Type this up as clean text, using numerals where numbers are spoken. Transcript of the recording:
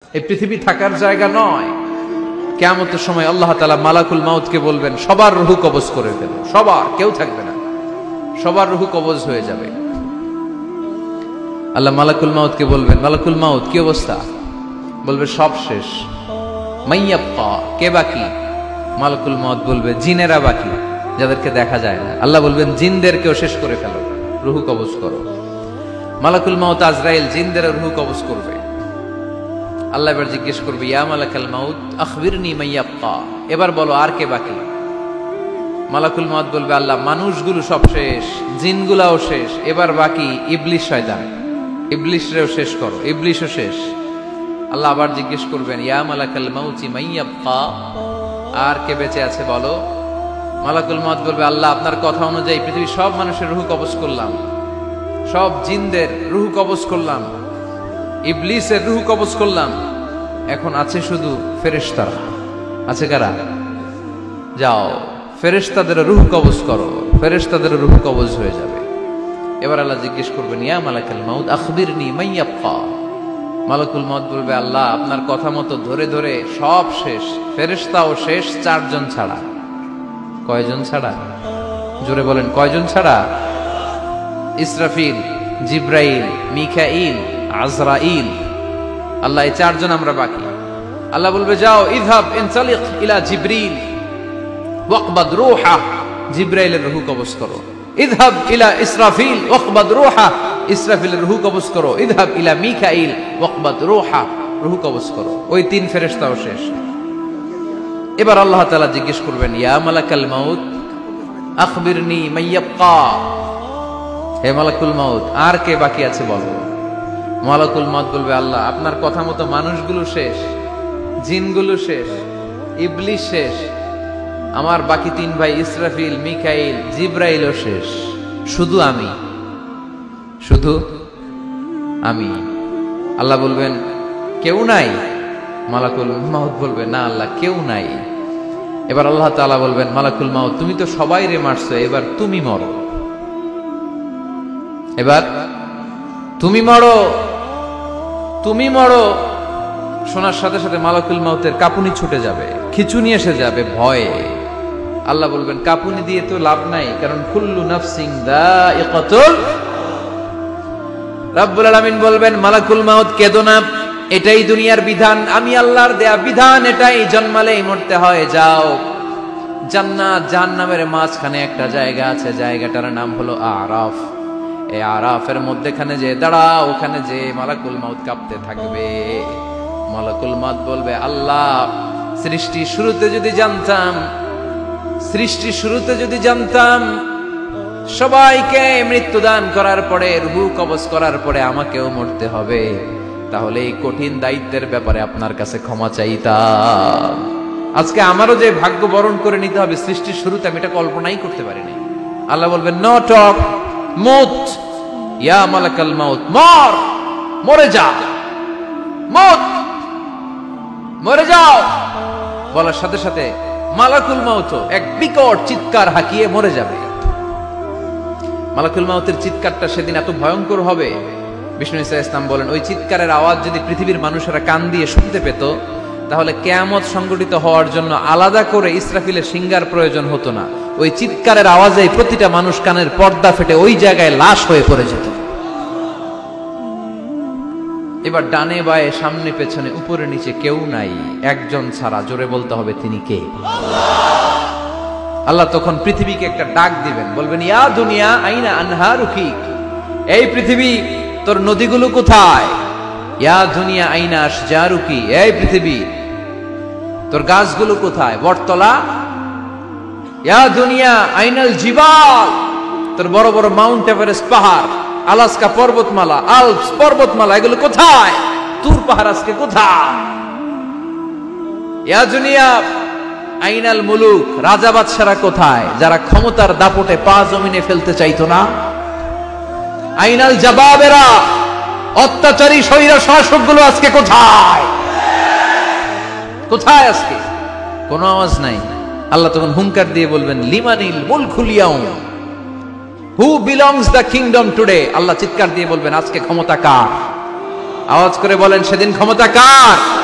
এই পৃথিবী থাকার জায়গা নয়। কিয়ামতের সময় আল্লাহ তাআলা মালাকুল মাউতকে বলবেন সবার রূহ কবজ করে ফেলো, সবার, কেউ থাকবে না, সবার রূহ কবজ হয়ে যাবে। আল্লাহ মালাকুল মাউতকে বলবেন, মালাকুল মাউত কি অবস্থা? বলবে সব শেষ। মাইয়াবকা, কে বাকি? মালাকুল মাউত বলবে জিনেরা বাকি, যাদেরকে দেখা যায় না। আল্লাহ বলবেন জিনদেরকেও শেষ করে ফেলো, রূহ কবজ করো। মালাকুল মাউত আজরাইল জিনদের রূহ কবজ করবে। আল্লাহ এবার জিজ্ঞেস করবে, ইয়া মালাকাল মাউত আখবিরনি মাইয়াবকা, এবার বলো আর কে বাকি? মালাকুল মাউত বলবে, আল্লাহ মানুষগুলো সব শেষ, জিনগুলাও শেষ, এবার বাকি ইবলিস শয়তান, ইবলিসরেও শেষ করো, ইবলিসও শেষ। আল্লাহ আবার জিজ্ঞেস করবেন, ইয়া মালাকাল মাউতি মাইয়াবকা, আর কে বেঁচে আছে বলো? মালাকুল মাউত বলবে, আল্লাহ আপনার কথা অনুযায়ী পৃথিবীর সব মানুষের রূহ কবজ করলাম, সব জিনদের রূহ কবজ করলাম, ইবলিসের রূহ কবজ করলাম, এখন আছে শুধু ফেরেশতারা। আছে কারা? যাও ফেরেশতাদের রূহ কবজ করো, ফেরেশতাদের রূহ কবজ হয়ে যাবে। এবার আল্লাহ জিজ্ঞেস করবেন, ইয়া মালাকাল মাউত আখবিরনি মাইয়াবকা। মালাকুল মাউত বলবে, আল্লাহ আপনার কথা মতো ধরে ধরে সব শেষ, ফেরেশতাও শেষ, চারজন ছাড়া। কয়জন ছাড়া? জোরে বলেন, কয়জন ছাড়া? ইসরাফিল, জিব্রাইল, মিকাইল, আজরাইল। আল্লাহ এই চারজন আমরা বাকি। আল্লাহ বলবে, যাও ইযহাব ইনতালিক ইলা জিবরিল ওয়াকবাদ রূহা, জিব্রাইলের রূহ কবজ করো। ইযহাব ইলা ইসরাফিল ওয়াকবাদ রূহা, ইসরাফিলের রূহ কবজ করো। ইযহাব ইলা মিকাইল ওয়াকবাদ রূহা, রূহ কবজ করো। ওই তিন ফেরেশতাও শেষ। এবার আল্লাহ তাআলা জিজ্ঞেস করবেন, ইয়া মালাকাল মাউত আখবিরনি মাইয়াবকা, হে মালাকুল মাউত আর কে বাকি আছে বলো? মালাকুল মাউত বলবে, আল্লাহ আপনার কথা মতো মানুষগুলো শেষ, জিনগুলো শেষ, ইবলিস শেষ, আমার বাকি তিন ভাই ইসরাফিল, মিকাইল, জিব্রাইলও শেষ, শুধু আমি, শুধু আমি। আল্লাহ বলবেন, কেউ নাই? মালাকুল মাউত বলবে, না আল্লাহ কেউ নাই। এবার আল্লাহ তাআলা বলবেন, মালাকুল মাউত তুমি তো সবাই রে মারছো, এবার তুমি মরো, এবার তুমি মরো, তুমি মরো। শোনার সাথে সাথে মালাকুল মাউতের কাঁপুনি ছুটে যাবে, খিঁচুনি এসে যাবে ভয়ে। আল্লাহ বলবেন, কাঁপুনি দিয়ে তো লাভ নাই, কারণ কুল্লু নাফসিন যায়িকাতুল। রব্বুল আলামিন বলবেন, মালাকুল মাউত কেঁদো না, এটাই দুনিয়ার বিধান, আমি আল্লাহর দেয়া বিধান, এটাই, জন্মালেই মরতে হয়। যাও জান্নাত জাহান্নামের মাঝখানে একটা জায়গা আছে, জায়গাটার নাম হলো আরাফ। এই আরাফের মধ্যখানে যে দাঁড়াও, ওখানে যে মালাকুল মাউত কাঁপতে থাকবে। মালাকুল মাউত বলবে, আল্লাহ সৃষ্টি শুরুতে যদি জানতাম, সৃষ্টি শুরুতে যদি জানতাম সবাইকে মৃত্যুদান করার পরে, রূহ কবজ করার পরে আমাকেও মরতে হবে, তাহলে এই কঠিন দায়িত্বের ব্যাপারে আপনার কাছে ক্ষমা চাইতাম। আজকে আমারও যে ভাগ্য বরণ করে নিতে হবে সৃষ্টির শুরুতে, আমি এটা কল্পনাই করতে পারিনি। আল্লাহ বলবেন, নো টক, মত, ইয়া মালাকাল মাউত মর, মরে যা, মত, মরে যাও। বলার সাথে সাথে মালাকুল মাউত এক বিকট চিৎকার হাঁকিয়ে মরে যাবে। মালাকুল মাউতের চিৎকারটা সেদিন এত ভয়ঙ্কর হবে, বিষ্ণু ঈসা ইসলাম বলেন, ওই চিৎকারের আওয়াজ যদি পৃথিবীর মানুষেরা কান দিয়ে শুনতে পেত, তাহলে কিয়ামত সংগঠিত হওয়ার জন্য আলাদা করে ইসরাফিলের সিঙ্গার প্রয়োজন হতো না। ওই চিৎকারের আওয়াজে প্রতিটা মানুষ কানের পর্দা ফেটে ওই জায়গায় লাশ হয়ে পড়ে যেত। এবার ডানে বায়ে সামনে পেছনে উপরে নিচে কেউ নাই, একজন ছাড়া। জোরে বলতে হবে, তিনি কে? আল্লাহ তখন পৃথিবীকে একটা ডাক দিবেন, বলবেন, ইয়া দুনিয়া আইনা আনহারুকি, এই পৃথিবী তোর নদীগুলো কোথায়? ইয়া দুনিয়া আইনা আশজারুকি, এই পৃথিবী তোর গাছগুলো কোথায়? বটতলা। ইয়া দুনিয়া আইনাল জিবাল, তোর বড় বড় মাউন্ট এভারেস্ট পাহাড়, আলাস্কা পর্বতমালা, আলপস পর্বতমালা, এগুলো কোথায়? তুর পাহাড় আজকে কোথায়? ইয়া দুনিয়া আইনাল মুলুক, রাজা বাদশারা কোথায়, যারা ক্ষমতার দাপটে পা জমিনে ফেলতে চাইতো না? আইনাল জাবাবেরা, অত্যাচারী স্বৈর শাসকগুলো আজকে কোথায়? কোথায় আজকে? কোনো আওয়াজ নাই। আল্লাহ তখন হুঙ্কার দিয়ে বলবেন, লিমানিল মুলকুল ইয়াউম, who belongs the kingdom today. Allah চিৎকার দিয়ে বলবেন, আজকে ক্ষমতা কার? আওয়াজ করে বলেন সেদিন ক্ষমতা কার?